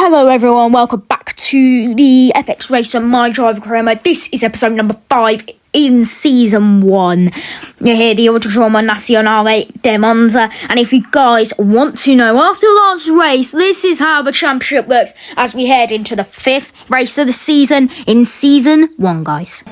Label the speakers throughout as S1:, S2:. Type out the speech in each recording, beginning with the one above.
S1: Hello everyone, welcome back to the FX Racer My Driver Career Mode. This is episode number 5 in season 1. You hear the Autodromo Nazionale de Monza, and if you guys want to know after last race, this is how the championship looks as we head into the 5th race of the season in season 1, guys.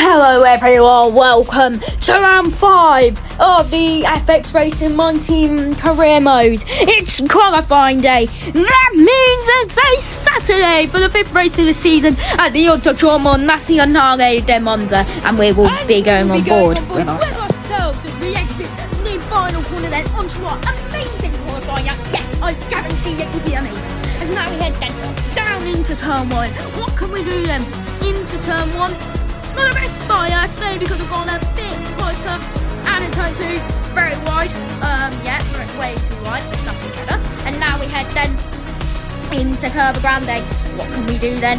S1: Hello everyone, welcome to round 5 of the FX Racing My Team Career Mode. It's qualifying day. That means it's a Saturday for the 5th race of the season at the Autodromo Nazionale de Monza, and we will be going on board with ourselves as we exit the final corner, then onto our amazing qualifying act. Yes, I guarantee it will be amazing. As now we head then down into turn 1. What can we do then into turn 1? Not the best by us, maybe could have gone a bit tighter. And in turn 2, very wide. Way too wide for something better. And now we head then into Curva Grande. What can we do then?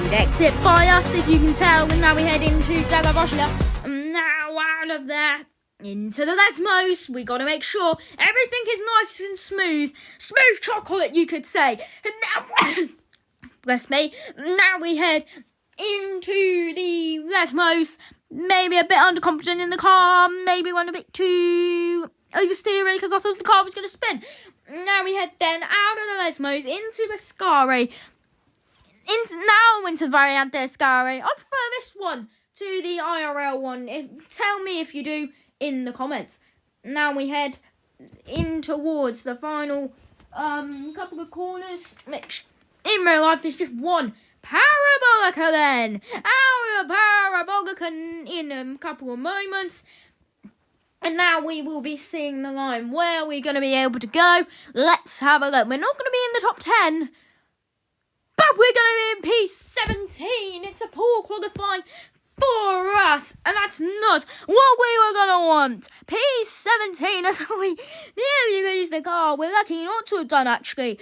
S1: We'd exit by us, as you can tell. And now we head into Della Rocha. And now out of there, into the Lesmos. We got to make sure everything is nice and smooth. Smooth chocolate, you could say. And now, bless me, now we head into the Lesmos. Maybe a bit underconfident in the car, maybe went a bit too oversteering because I thought the car was going to spin. Now we head then out of the Lesmos into Ascari. Now into Variante Ascari. I prefer this one to the IRL one. Tell me if you do in the comments. Now we head in towards the final couple of corners. In real life, it's just one Parabolica then. Our Parabolica in a couple of moments. And now we will be seeing the line where we're going to be able to go. Let's have a look. We're not going to be in the top 10, but we're going to be in P17. It's a poor qualifying for us, and that's not what we were going to want. P17, as we nearly lose the car. We're lucky not to have done, actually.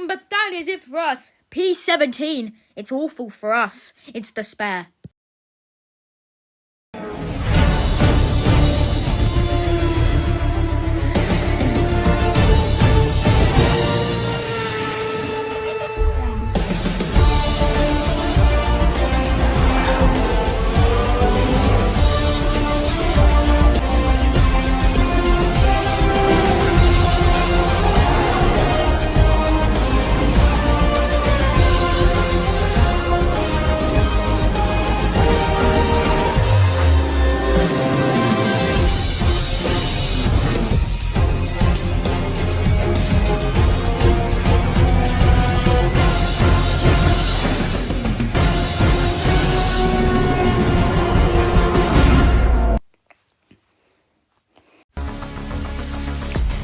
S1: But that is it for us. P17. It's awful for us. It's the spare.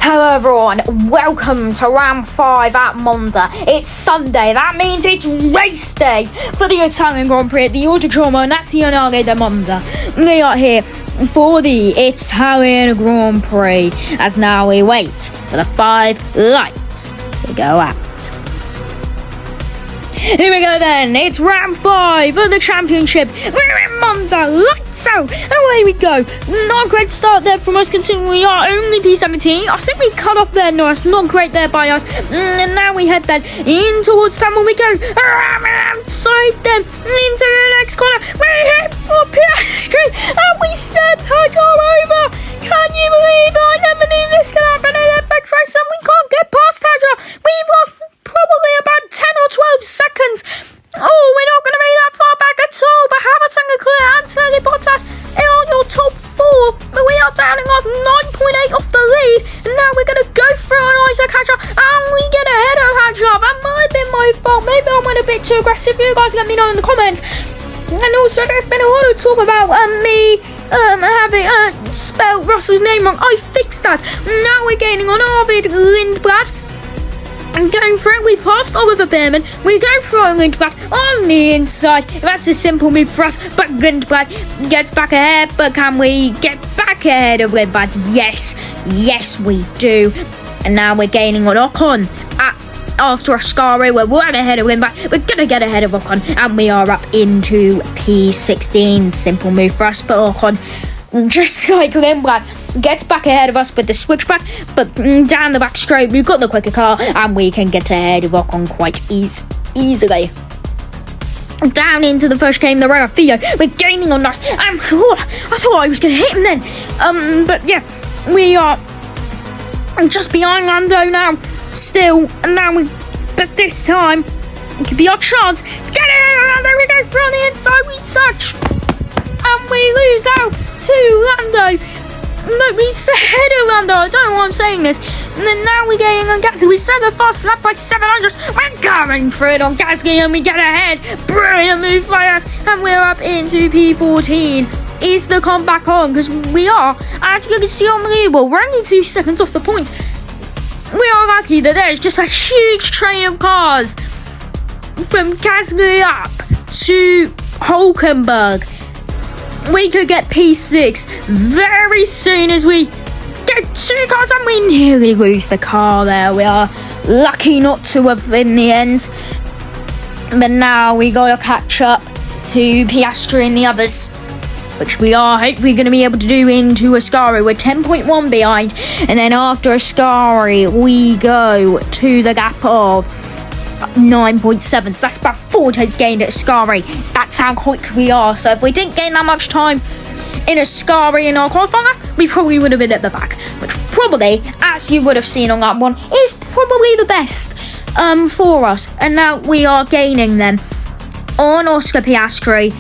S1: Hello everyone, welcome to round 5 at Monza. It's Sunday, that means it's race day for the Italian Grand Prix at the Autodromo Nazionale de Monza. We are here for the Italian Grand Prix as now we wait for the 5 lights to go out. Here we go then, it's round 5 of the championship. We're in Monza, lights out, and away we go. Not a great start there from us considering we are only P17. I think we cut off there, Norris, not great there by us. And now we head then in towards town when we go outside them into the next corner. We hit for Piastri and we sent Tadjo over. Can you believe it? I never knew this could happen in FX Racing. We can't get past Tadjo. We've lost probably about 10 or 12 seconds. Oh, we're not going to be that far back at all. But Hamilton, Leclerc and Sergio Bottas are your top 4. But we are downing off 9.8 off the lead. And now we're going to go for my fault. Maybe I went a bit too aggressive. You guys let me know in the comments. And also, there's been a lot of talk about me having spelled Russell's name wrong. I fixed that. Now we're gaining on Arvid Lindblad. And going through, we passed Oliver Behrman. We go through Lindblad on the inside. That's a simple move for us. But Lindblad gets back ahead. But can we get back ahead of Lindblad? Yes. Yes, we do. And now we're gaining on Ocon. After Ascari, we're right ahead of Lindblad. We're going to get ahead of Ocon. And we are up into P16. Simple move for us. But Ocon, just like Lindblad, gets back ahead of us with the switchback, but down the back straight, we've got the quicker car, and we can get ahead of Ocon quite easily. Down into the first game, the Rafio, we're gaining on us. I thought I was going to hit him then. But yeah, we are just behind Lando now, still, and now but this time, it could be our chance. Get it, Lando, we go through on the inside, we touch, and we lose out to Lando. No, he's ahead of Lando. I don't know why I'm saying this. And then now we're getting on Gasly. We're 7 fast lap by 700. We're going for it on Gasly and we get ahead. Brilliant move by us. And we're up into P14. Is the comeback on? Because we are. As you can see on the leaderboard, we're only 2 seconds off the point. We are lucky that there's just a huge train of cars from Gasly up to Hulkenberg. We could get P6 very soon as we get 2 cars and we nearly lose the car there. We are lucky not to have in the end. But now we got to catch up to Piastri and the others, which we are hopefully going to be able to do into Ascari. We're 10.1 behind. And then after Ascari, we go to the gap of 9.7, so that's about 4 times gained at Ascari. That's how quick we are. So if we didn't gain that much time in Ascari in our qualifier, we probably would have been at the back, which probably, as you would have seen on that one, is probably the best for us. And now we are gaining them on Oscar Piastri.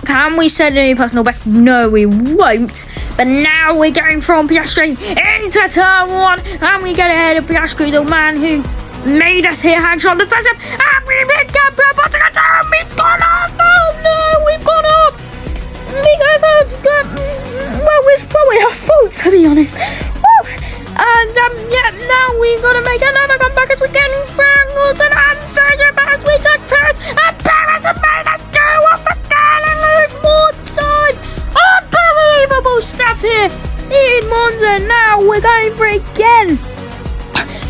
S1: Can we set a new personal best? No, we won't. But now we're going from Piastri into turn 1, and we get ahead of Piastri, the man who made us hit Hanks on the first step, and we've hit Gabriel Bottas, and we've gone off. Oh no, we've gone off because it's probably our fault, to be honest. Woo. And yeah, now we gotta make another comeback as we're getting Frank and Sergio Perez. We took Perez, and Perez has made us go off again and lose more time. Unbelievable stuff here in Monza. Now we're going for it again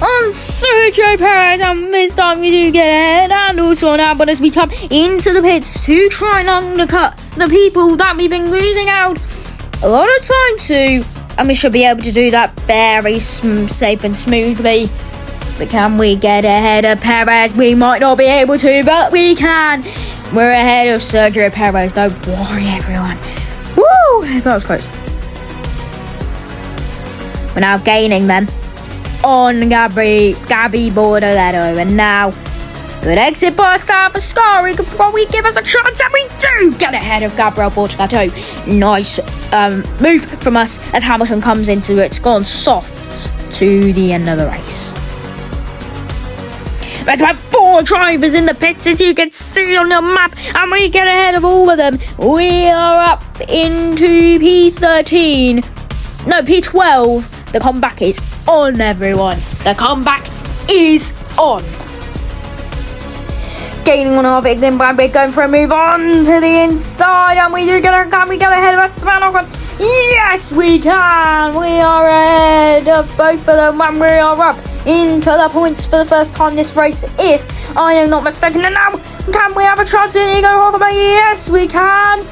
S1: on Sergio Perez, and this time we do get ahead, and also now, but as we come into the pits to try and undercut the people that we've been losing out a lot of time to, and we should be able to do that very safe and smoothly. But can we get ahead of Perez? We might not be able to, but we can. We're ahead of Sergio Perez, don't worry everyone. Woo, that was close. We're now gaining them on Gabby Bortoleto, and now good exit by Staff Ascari could probably give us a chance, and we do get ahead of Gabriel Bortoleto. Nice move from us as Hamilton comes into it. It's gone soft to the end of the race. There's about 4 drivers in the pits, as you can see on the map, and we get ahead of all of them. We are up into P13. No, P12. The comeback is on, everyone. The comeback is on. Gaining on our big Lindblad, we're going for a move on to the inside, and we do get ahead of Esteban Ocon. Yes, we can. We are ahead of both of them, and we are up into the points for the first time this race, if I am not mistaken. And now, can we have a chance in Nico Hulkenberg? Yes, we can.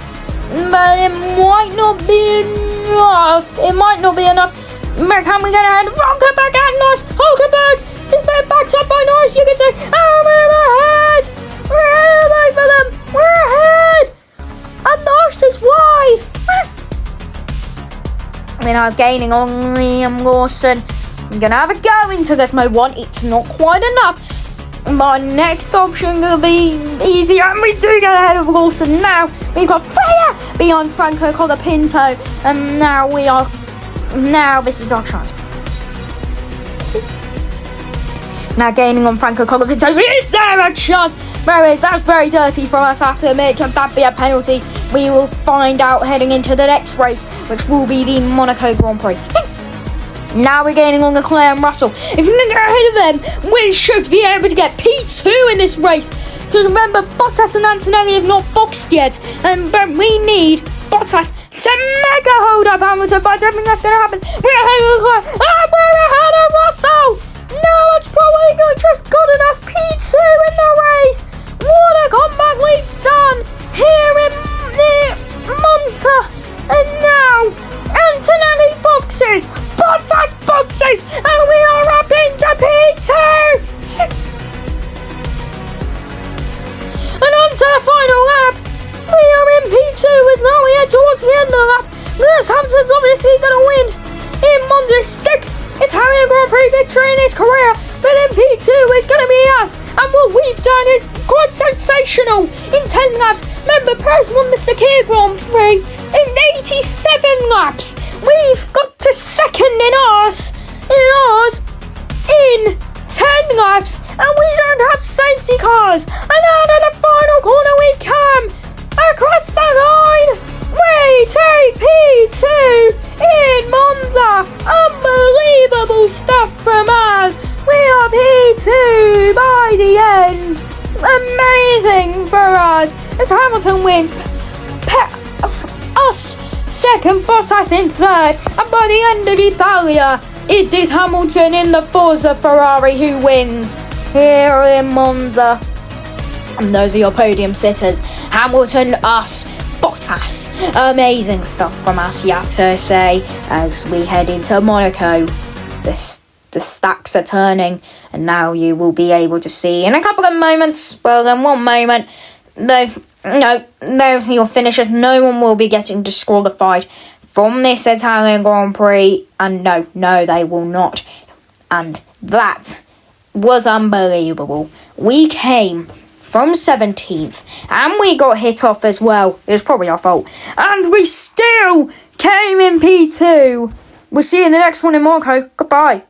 S1: But it might not be enough. It might not be enough. But can we get ahead of Hulkenberg and Norris? Hulkenberg is being backed up by Norris, you can say. Oh, we're ahead! We're ahead of both of them! We're ahead! And Norris is wide! We're now gaining on Liam Lawson. I'm going to have a go into this mode 1. It's not quite enough. My next option going to be easy, and we do get ahead of Lawson now. We've got Freya behind Franco Colapinto, and now this is our chance. Now gaining on Franco Colapinto. Is there a chance? There is. That's very dirty from us, I have to admit. Can that be a penalty? We will find out heading into the next race, which will be the Monaco Grand Prix. Now we're gaining on Leclerc and Russell. If we can get ahead of them, we should be able to get P2 in this race. Because remember, Bottas and Antonelli have not boxed yet. But we need Bottas to mega hold up Hamilton. But I don't think that's going to happen. We're ahead of Leclerc. And we're ahead of Russell. No, it's probably not just good enough. P2 in the race. What a comeback we've done here in Monza. And now, Antonelli boxes. Bottas boxes. And we are up into P2. And on to the final lap. We are in P2 as now we head towards the end of the lap. Lewis Hamilton's obviously going to win in Monza's 6th Italian Grand Prix victory in his career. But in P2 is going to be us. And what we've done is quite sensational in 10 laps. Remember, Perez won the Sakir Grand Prix in 87 laps. We've got to second in ours in 10 laps, and we don't have safety cars. And out of the final corner we come. Across the line, we take P2 in Monza. Unbelievable stuff from us. We are P2 by the end. Amazing for us as Hamilton wins. Us second, Bottas in third, and by the end of Italia, it is Hamilton in the Forza Ferrari who wins here in Monza. And those are your podium sitters. Hamilton, us, Bottas. Amazing stuff from us, you have to say, as we head into Monaco. The stacks are turning, and now you will be able to see in a couple of moments, well, in one moment, no, you'll finish it. No one will be getting disqualified from this Italian Grand Prix, and no, they will not. And that was unbelievable. We came from 17th, and we got hit off as well. It was probably our fault. And we still came in P2. We'll see you in the next one in Monaco. Goodbye.